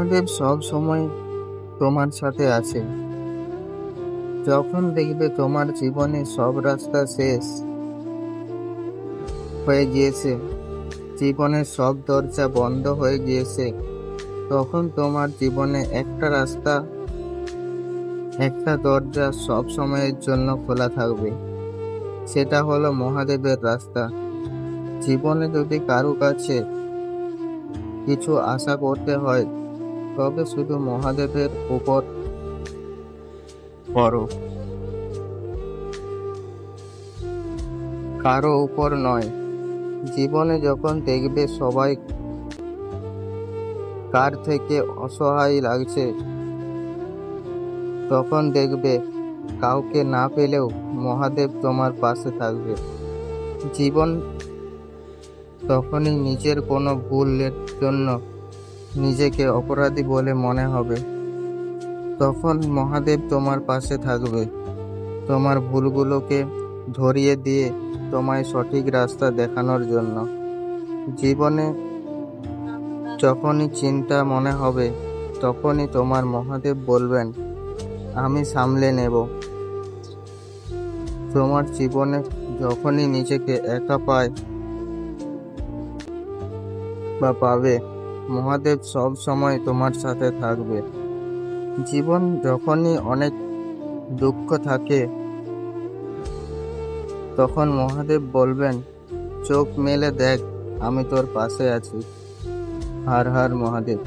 মহাদেব সব সময় তোমার সাথে আছে। যখন দেখবে তোমার জীবনে সব রাস্তা শেষ হয়ে গিয়েছে, জীবনের সব দরজা বন্ধ হয়ে গিয়েছে, তখন তোমার জীবনে একটা রাস্তা, একটা দরজা সব সময়ের জন্য খোলা থাকবে। সেটা হলো মহাদেবের রাস্তা। জীবনে যদি কারো কাছে কিছু আশা করতে হয়, তবে শুধু মহাদেবের উপর করো, কারো উপর নয়। জীবনে যখন দেখবে সবাই কার থেকে অসহায় লাগছে, তখন দেখবে কাউকে না পেলেও মহাদেব তোমার পাশে থাকবে। জীবন তখনই নিজের কোনো ভুলের জন্য নিজেকে অপরাধী বলে মনে হবে, তখন মহাদেব তোমার পাশে থাকবে, তোমার ভুলগুলোকে ধরিয়ে দিয়ে তোমায় সঠিক রাস্তা দেখানোর জন্য। জীবনে যখনই চিন্তা মনে হবে, তখনই তোমার মহাদেব বলবেন, আমি সামলে নেব। তোমার জীবনে যখনই নিজেকে একা পায় বা পাবে, মহাদেব সব সময় তোমার সাথে থাকবে। জীবন যখনই অনেক দুঃখ থাকে, তখন মহাদেব বলবেন, চোখ মেলে দেখ, আমি তোর পাশে আছি। হর হর মহাদেব।